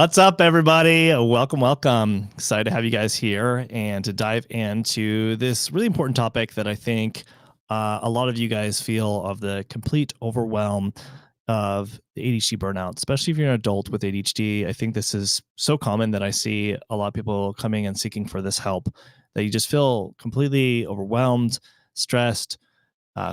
What's up, everybody? Welcome, welcome. Excited to have you guys here and to dive into this really important topic that I think a lot of you guys feel of the complete overwhelm of the ADHD burnout, especially if you're an adult with ADHD. I think this is so common that I see a lot of people coming and seeking for this help that you just feel completely overwhelmed, stressed,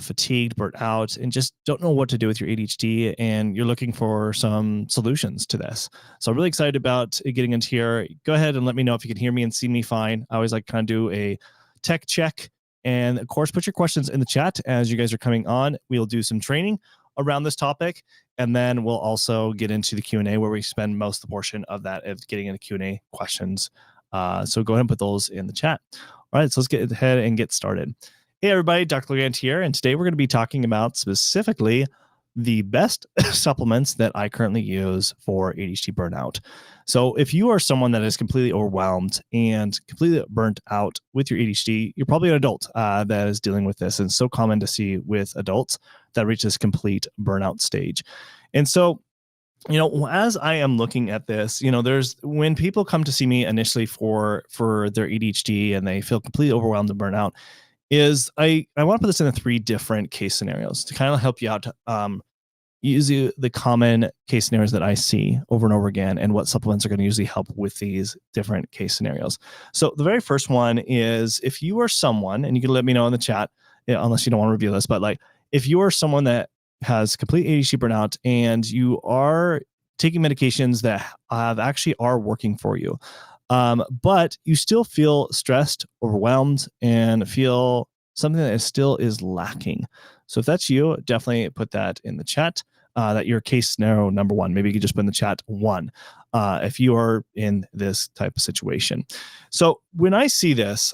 fatigued, burnt out, and just don't know what to do with your ADHD. And you're looking for some solutions to this. So I'm really excited about getting into here. Go ahead and let me know if you can hear me and see me fine. I always like kind of do a tech check. And of course, put your questions in the chat as you guys are coming on. We'll do some training around this topic. And then we'll also get into the Q&A where we spend most of the portion of that of getting into Q&A questions. So go ahead and put those in the chat. All right, so let's get ahead and get started. Hey everybody, Dr. Legrand here, and today we're going to be talking about specifically the best supplements that I currently use for ADHD burnout. So if you are someone that is completely overwhelmed and completely burnt out with your ADHD, you're probably an adult that is dealing with this. And it's so common to see with adults that reach this complete burnout stage. And so as I am looking at this, there's when people come to see me initially for their ADHD and they feel completely overwhelmed and burnt out, is I want to put this in 3 different case scenarios to kind of help you out. Use the common case scenarios that I see over and over again, and what supplements are going to usually help with these different case scenarios. So the very first one is if you are someone, and you can let me know in the chat, unless you don't want to reveal this, but like if you are someone that has complete ADHD burnout and you are taking medications that actually are working for you, but you still feel stressed, overwhelmed, and feel something that still is lacking. So if that's you, definitely put that in the chat. That your case scenario number 1. Maybe you could just put in the chat 1 if you are in this type of situation. So when I see this,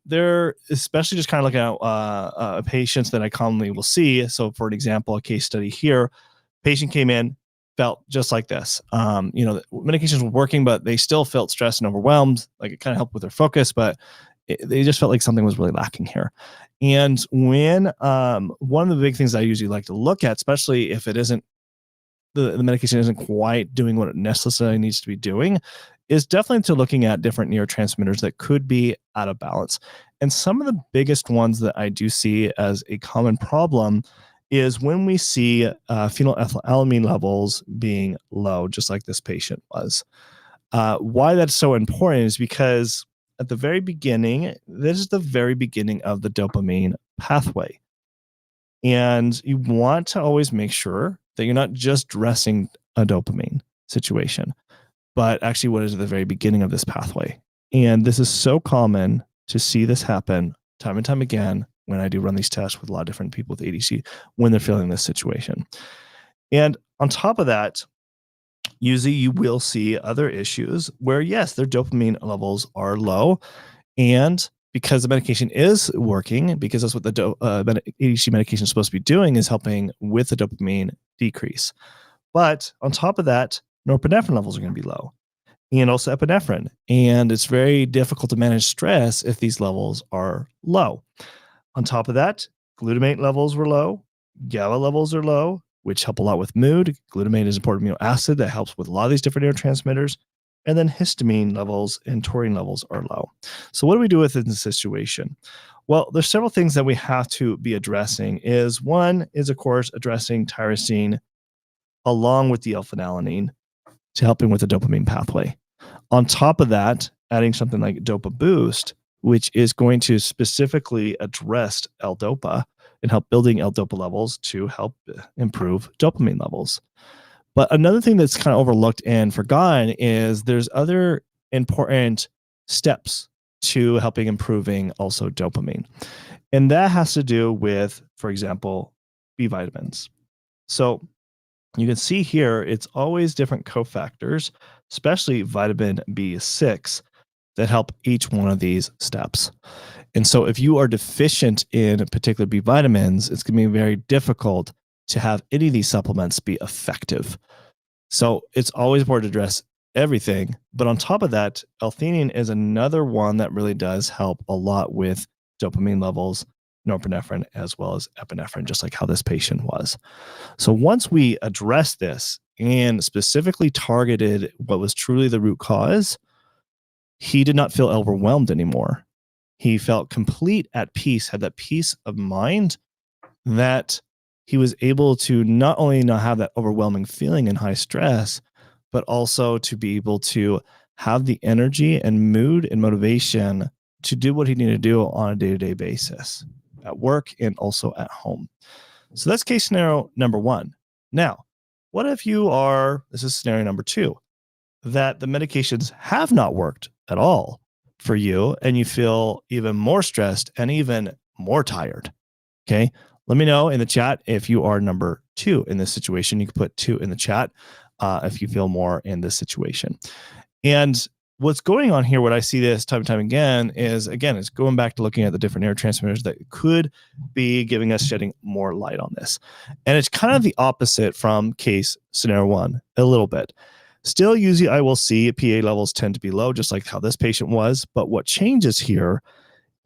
they're especially just kind of looking at patients that I commonly will see. So for an example, a case study here, patient came in, felt just like this. The medications were working, but they still felt stressed and overwhelmed. Like it kind of helped with their focus, but they just felt like something was really lacking here. And when one of the big things I usually like to look at, especially if it isn't the medication isn't quite doing what it necessarily needs to be doing, is definitely to looking at different neurotransmitters that could be out of balance. And some of the biggest ones that I do see as a common problem is when we see phenylethylamine levels being low, just like this patient was. Why that's so important is because at the very beginning, this is the very beginning of the dopamine pathway. And you want to always make sure that you're not just dressing a dopamine situation, but actually what is at the very beginning of this pathway. And this is so common to see this happen time and time again when I do run these tests with a lot of different people with ADHD when they're feeling this situation. And on top of that, usually you will see other issues where, yes, their dopamine levels are low. And because the medication is working, because that's what the ADHD medication is supposed to be doing, is helping with the dopamine decrease. But on top of that, norepinephrine levels are going to be low, and also epinephrine. And it's very difficult to manage stress if these levels are low. On top of that, glutamate levels were low, GABA levels are low, which help a lot with mood. Glutamate is an important amino acid that helps with a lot of these different neurotransmitters. And then histamine levels and taurine levels are low. So what do we do with this situation? Well, there's several things that we have to be addressing. One is, of course, addressing tyrosine along with the L-phenylalanine to helping with the dopamine pathway. On top of that, adding something like Dopa Boost, which is going to specifically address L-Dopa and help building L-Dopa levels to help improve dopamine levels. But another thing that's kind of overlooked and forgotten is there's other important steps to helping improving also dopamine. And that has to do with, for example, B vitamins. So you can see here, it's always different cofactors, especially vitamin B6, that help each one of these steps. And so if you are deficient in particular B vitamins, it's going to be very difficult to have any of these supplements be effective. So it's always important to address everything. But on top of that, L-theanine is another one that really does help a lot with dopamine levels norepinephrine as well as epinephrine, just like how this patient was. So once we addressed this and specifically targeted what was truly the root cause, he did not feel overwhelmed anymore. He felt complete at peace, had that peace of mind that he was able to not only not have that overwhelming feeling and high stress, but also to be able to have the energy and mood and motivation to do what he needed to do on a day-to-day basis at work and also at home. So that's case scenario number one. Now, what if this is scenario number two, that the medications have not worked at all for you and you feel even more stressed and even more tired? Okay. Let me know in the chat if you are number two in this situation. You can put two in the chat if you feel more in this situation. And what's going on here, what I see this time and time again, it's going back to looking at the different neurotransmitters that could be giving us shedding more light on this. And it's kind of the opposite from case scenario one, a little bit. Still, usually I will see PA levels tend to be low, just like how this patient was. But what changes here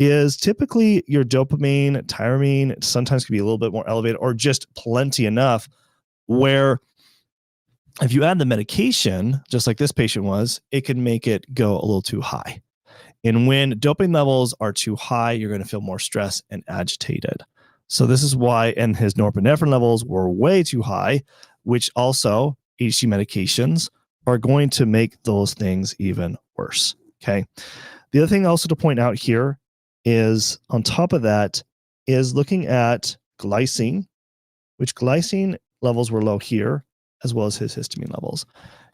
is typically your dopamine, tyramine, sometimes can be a little bit more elevated or just plenty enough where if you add the medication, just like this patient was, it can make it go a little too high. And when dopamine levels are too high, you're going to feel more stressed and agitated. So this is why, and his norepinephrine levels were way too high, which also ADHD medications are going to make those things even worse. Okay. The other thing also to point out here is on top of that is looking at glycine, which glycine levels were low here, as well as his histamine levels.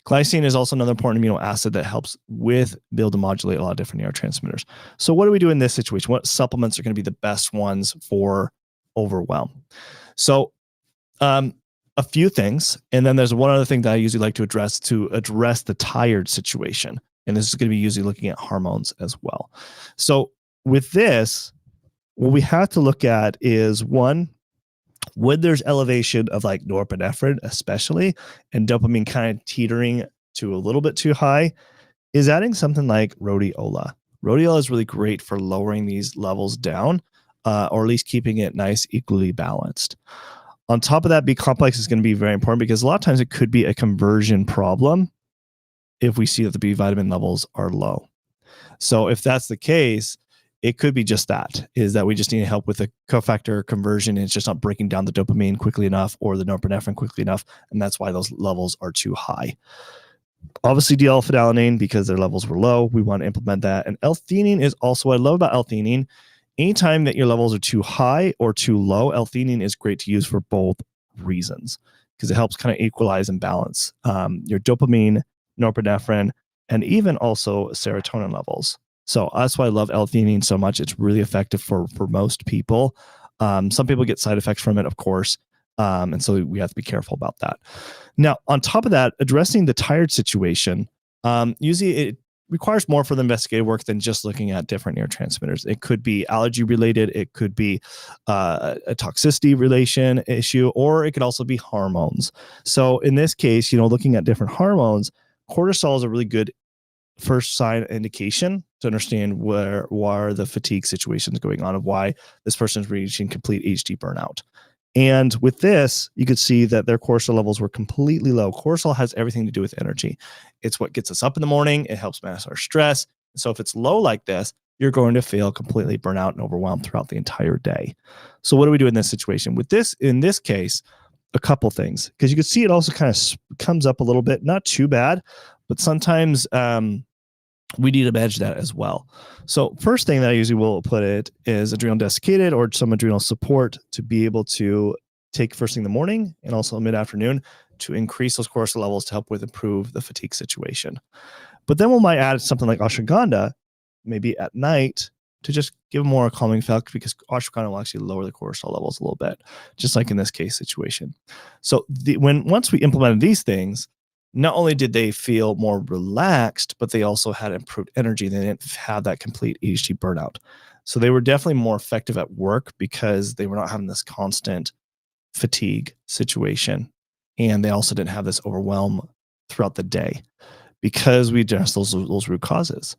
Glycine is also another important amino acid that helps with build and modulate a lot of different neurotransmitters. So what do we do in this situation? What supplements are going to be the best ones for overwhelm? So a few things. And then there's one other thing that I usually like to address the tired situation. And this is going to be usually looking at hormones as well. So with this, what we have to look at is one, when there's elevation of like norepinephrine, especially, and dopamine kind of teetering to a little bit too high, is adding something like rhodiola. Rhodiola is really great for lowering these levels down, or at least keeping it nice, equally balanced. On top of that, B complex is going to be very important because a lot of times it could be a conversion problem if we see that the B vitamin levels are low. So if that's the case, it could be just that, is that we just need help with the cofactor conversion. And it's just not breaking down the dopamine quickly enough or the norepinephrine quickly enough. And that's why those levels are too high. Obviously, D-alpha-phenylalanine, because their levels were low, we want to implement that. And L-theanine is also what I love about L-theanine. Anytime that your levels are too high or too low, L-theanine is great to use for both reasons because it helps kind of equalize and balance your dopamine, norepinephrine, and even also serotonin levels. So that's why I love L-theanine so much. It's really effective for most people. Some people get side effects from it, of course. And so we have to be careful about that. Now, on top of that, addressing the tired situation, usually it requires more for the investigative work than just looking at different neurotransmitters. It could be allergy related. It could be a toxicity relation issue, or it could also be hormones. So in this case, looking at different hormones, cortisol is a really good first sign indication to understand where the fatigue situation is going on, of why this person is reaching complete ADHD burnout. And with this, you could see that their cortisol levels were completely low. Cortisol has everything to do with energy. It's what gets us up in the morning. It helps manage our stress. So if it's low like this, you're going to feel completely burnt out and overwhelmed throughout the entire day. So what do we do in this situation? With this, in this case, a couple things, because you can see it also kind of comes up a little bit, not too bad, but sometimes we need to manage that as well. So first thing that I usually will put it is adrenal desiccated or some adrenal support to be able to take first thing in the morning and also mid-afternoon to increase those cortisol levels to help with improve the fatigue situation. But then we might add something like ashwagandha, maybe at night, to just give more a calming effect, because ashwagandha will actually lower the cortisol levels a little bit, just like in this case situation. So once we implemented these things, not only did they feel more relaxed, but they also had improved energy. They didn't have that complete ADHD burnout. So they were definitely more effective at work because they were not having this constant fatigue situation. And they also didn't have this overwhelm throughout the day because we addressed those root causes.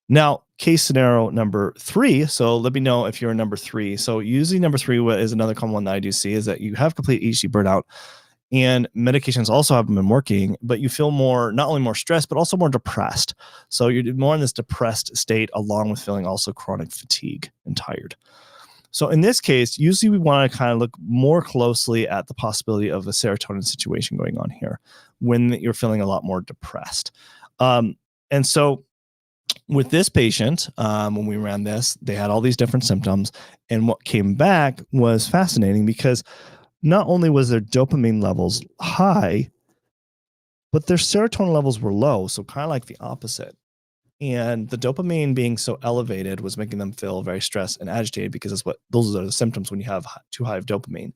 Now, case scenario number three. So let me know if you're a number three. So usually number three is another common one that I do see is that you have complete ADHD burnout and medications also haven't been working, but you feel more, not only more stressed, but also more depressed. So you're more in this depressed state along with feeling also chronic fatigue and tired. So in this case, usually we want to kind of look more closely at the possibility of a serotonin situation going on here when you're feeling a lot more depressed. Um, and so with this patient, when we ran this, they had all these different symptoms. And what came back was fascinating because not only was their dopamine levels high, but their serotonin levels were low. So kind of like the opposite. And the dopamine being so elevated was making them feel very stressed and agitated because that's what those are the symptoms when you have too high of dopamine.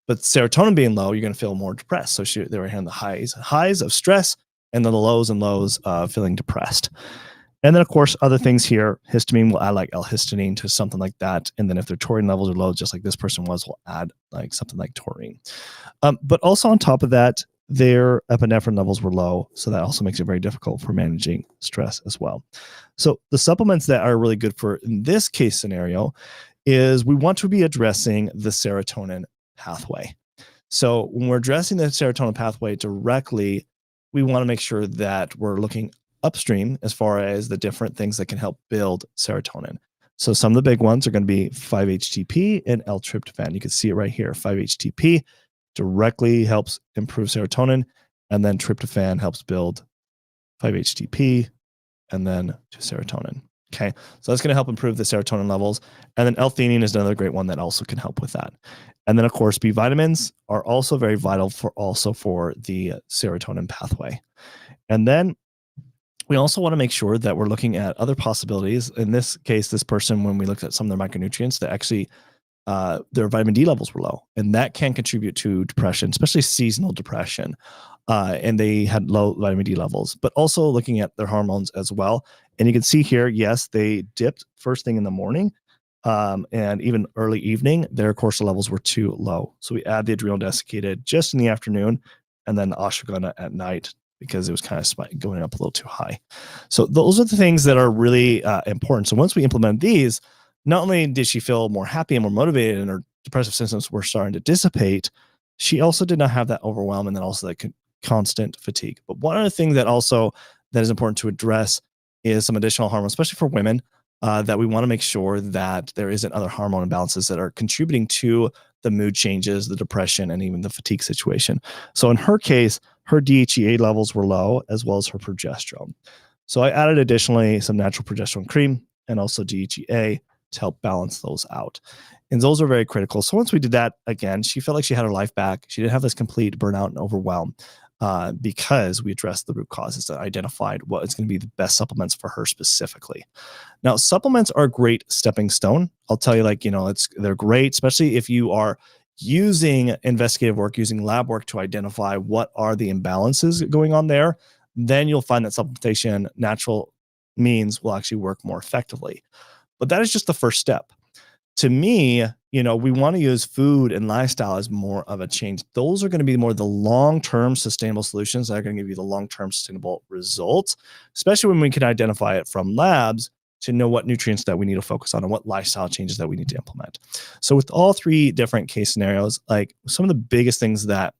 But serotonin being low, you're going to feel more depressed. So they were having the highs of stress, and then the lows and lows of feeling depressed. And then, of course, other things here, histamine will add like L-histamine to something like that. And then if their taurine levels are low, just like this person was, we'll add like something like taurine. But also on top of that, their epinephrine levels were low. So that also makes it very difficult for managing stress as well. So the supplements that are really good for in this case scenario is we want to be addressing the serotonin pathway. So when we're addressing the serotonin pathway directly, we want to make sure that we're looking upstream as far as the different things that can help build serotonin. So some of the big ones are going to be 5-HTP and L-tryptophan. You can see it right here. 5-HTP directly helps improve serotonin, and then tryptophan helps build 5-HTP and then to serotonin. Okay, so that's going to help improve the serotonin levels. And then L-theanine is another great one that also can help with that. And then, of course, B vitamins are also very vital for the serotonin pathway. And then we also want to make sure that we're looking at other possibilities. In this case, this person, when we looked at some of their micronutrients, that actually their vitamin D levels were low, and that can contribute to depression, especially seasonal depression. And they had low vitamin D levels, but also looking at their hormones as well. And you can see here, yes, they dipped first thing in the morning, and even early evening, their cortisol levels were too low. So we add the adrenal desiccated just in the afternoon, and then the ashwagandha at night because it was kind of going up a little too high. So those are the things that are really important. So once we implement these, not only did she feel more happy and more motivated and her depressive symptoms were starting to dissipate, she also did not have that overwhelm and then also that constant fatigue. But one other thing that is important to address is some additional hormones, especially for women, that we want to make sure that there isn't other hormone imbalances that are contributing to the mood changes, the depression, and even the fatigue situation. So in her case, her DHEA levels were low as well as her progesterone. So I added additionally some natural progesterone cream and also DHEA to help balance those out. And those are very critical. So once we did that, again, she felt like she had her life back. She didn't have this complete burnout and overwhelm because we addressed the root causes and identified what is going to be the best supplements for her specifically. Now, supplements are a great stepping stone. I'll tell you, they're great, especially if you are using investigative work, using lab work to identify what are the imbalances going on there. Then you'll find that supplementation, natural means will actually work more effectively. But that is just the first step. To me, we want to use food and lifestyle as more of a change. Those are going to be more the long-term sustainable solutions that are going to give you the long-term sustainable results, especially when we can identify it from labs to know what nutrients that we need to focus on and what lifestyle changes that we need to implement. So with all three different case scenarios, like some of the biggest things that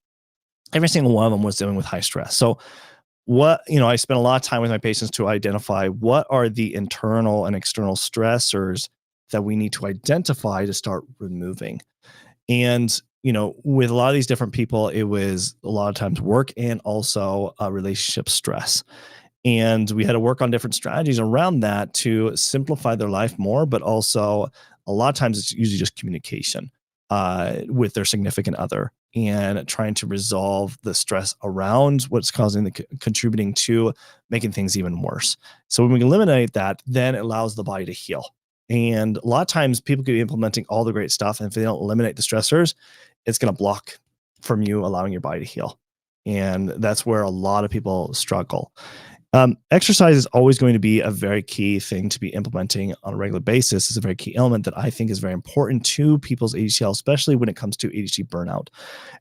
every single one of them was dealing with high stress. So I spent a lot of time with my patients to identify what are the internal and external stressors that we need to identify to start removing. And, with a lot of these different people, it was a lot of times work and also relationship stress. And we had to work on different strategies around that to simplify their life more, but also a lot of times it's usually just communication with their significant other and trying to resolve the stress around what's contributing to making things even worse. So when we eliminate that, then it allows the body to heal. And a lot of times people could be implementing all the great stuff, and if they don't eliminate the stressors, it's going to block from you allowing your body to heal. And that's where a lot of people struggle. Exercise is always going to be a very key thing to be implementing on a regular basis. It's a very key element that I think is very important to people's ADHD, especially when it comes to ADHD burnout.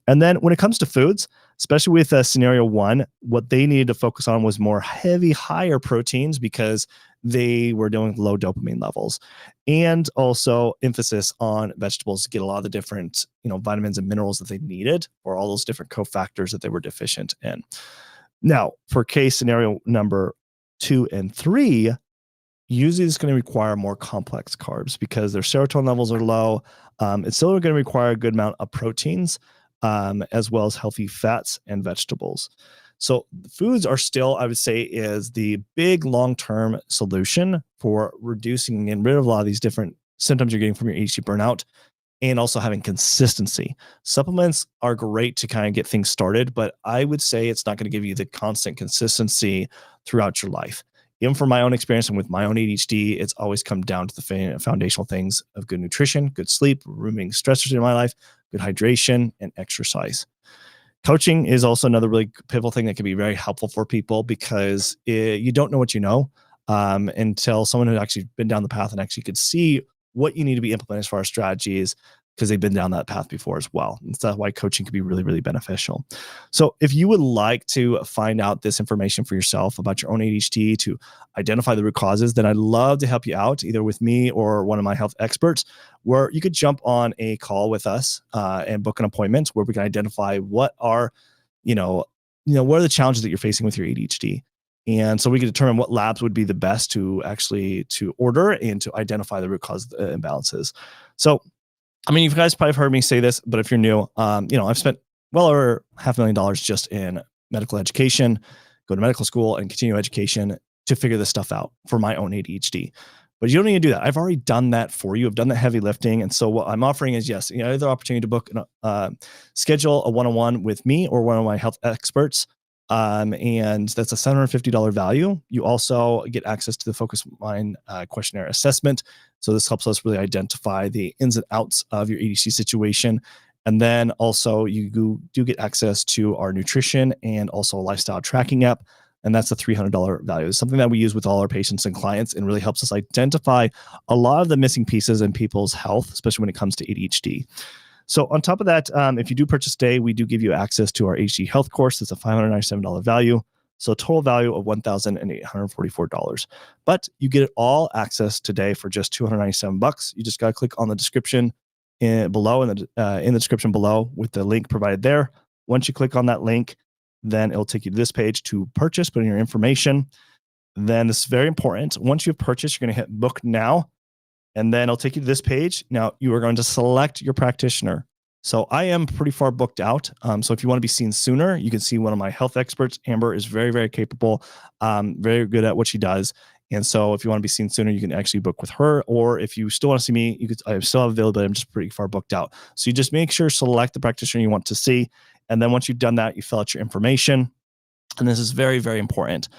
And then when it comes to foods, especially with scenario one, what they needed to focus on was more heavy, higher proteins because they were dealing with low dopamine levels, and also emphasis on vegetables to get a lot of the different, vitamins and minerals that they needed, or all those different cofactors that they were deficient in. Now, for case scenario number 2 and 3, usually it's going to require more complex carbs because their serotonin levels are low. It's still going to require a good amount of proteins, as well as healthy fats and vegetables. So foods are still, I would say, is the big long-term solution for reducing and getting rid of a lot of these different symptoms you're getting from your ADHD burnout, and also having consistency. Supplements are great to kind of get things started, but I would say it's not going to give you the constant consistency throughout your life. Even from my own experience and with my own ADHD, it's always come down to the foundational things of good nutrition, good sleep, removing stressors in my life, good hydration, and exercise. Coaching is also another really pivotal thing that can be very helpful for people because you don't know what you know, until someone who actually been down the path and actually could see what you need to be implementing as far as strategies, because they've been down that path before as well. And that's why coaching can be really, really beneficial. So if you would like to find out this information for yourself about your own ADHD, to identify the root causes, then I'd love to help you out either with me or one of my health experts, where you could jump on a call with us and book an appointment where we can identify what are, what are the challenges that you're facing with your ADHD. And so we can determine what labs would be the best to actually to order and to identify the root cause imbalances. So I mean, you guys probably have heard me say this, but if you're new, I've spent well over $500,000 just in medical education, go to medical school and continue education to figure this stuff out for my own ADHD. But you don't need to do that. I've already done that for you. I've done that heavy lifting. And so what I'm offering is, yes, either opportunity to book, schedule a one-on-one with me or one of my health experts. And that's a $750 value. You also get access to the Focus Mind questionnaire assessment. So this helps us really identify the ins and outs of your ADHD situation. And then also you do get access to our nutrition and also a lifestyle tracking app. And that's a $300 value. It's something that we use with all our patients and clients, and really helps us identify a lot of the missing pieces in people's health, especially when it comes to ADHD. So on top of that, if you do purchase today, we do give you access to our ADHD health course. It's a $597 value. So total value of $1,844. But you get it all access today for just $297. You just got to click on the description below, in the description below with the link provided there. Once you click on that link, then it'll take you to this page to purchase, put in your information. Then this is very important. Once you've purchased, you're going to hit book now. And then I'll take you to this page. Now you are going to select your practitioner. So I am pretty far booked out. So if you want to be seen sooner, you can see one of my health experts. Amber is very, very capable, very good at what she does. And so if you want to be seen sooner, you can actually book with her. Or if you still want to see me, I still have availability. I'm just pretty far booked out. So you just make sure, select the practitioner you want to see. And then once you've done that, you fill out your information. And this is very, very important.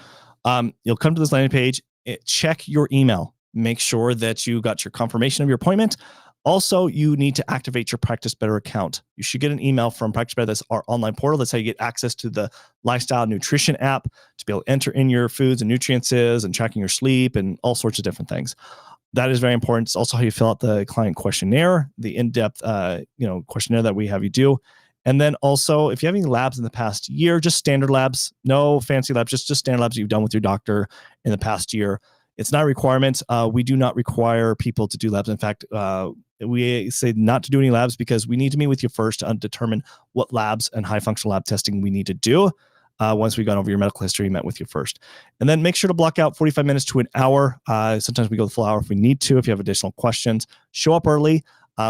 You'll come to this landing page, check your email. Make sure that you got your confirmation of your appointment. Also, you need to activate your Practice Better account. You should get an email from Practice Better. That's our online portal. That's how you get access to the lifestyle nutrition app to be able to enter in your foods and nutrients and tracking your sleep and all sorts of different things. That is very important. It's also how you fill out the client questionnaire, the in-depth questionnaire that we have you do. And then also, if you have any labs in the past year, just standard labs, no fancy labs, just standard labs you've done with your doctor in the past year. It's not a requirement. We do not require people to do labs. In fact, we say not to do any labs because we need to meet with you first to determine what labs and high functional lab testing we need to do. Once we've gone over your medical history, met with you first. And then make sure to block out 45 minutes to an hour. Sometimes we go the full hour if we need to. If you have additional questions, show up early.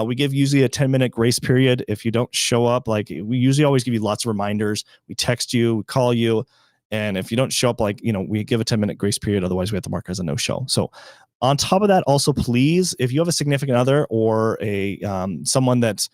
We give usually a 10-minute grace period. If you don't show up, we usually always give you lots of reminders. We text you, we call you. And if you don't show up, we give a 10-minute grace period. Otherwise, we have to mark as a no-show. So on top of that, also, please, if you have a significant other or someone that's,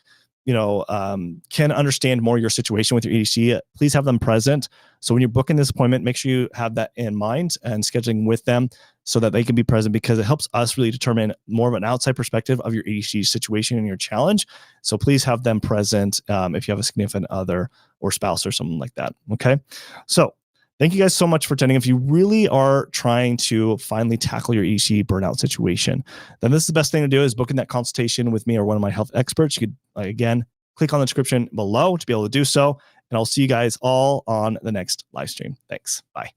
can understand more your situation with your ADHD, please have them present. So when you're booking this appointment, make sure you have that in mind and scheduling with them so that they can be present, because it helps us really determine more of an outside perspective of your ADHD situation and your challenge. So please have them present if you have a significant other or spouse or something like that. Okay. So thank you guys so much for attending. If you really are trying to finally tackle your ADHD burnout situation, then this is the best thing to do, is booking that consultation with me or one of my health experts. You could, again, click on the description below to be able to do so. And I'll see you guys all on the next live stream. Thanks. Bye.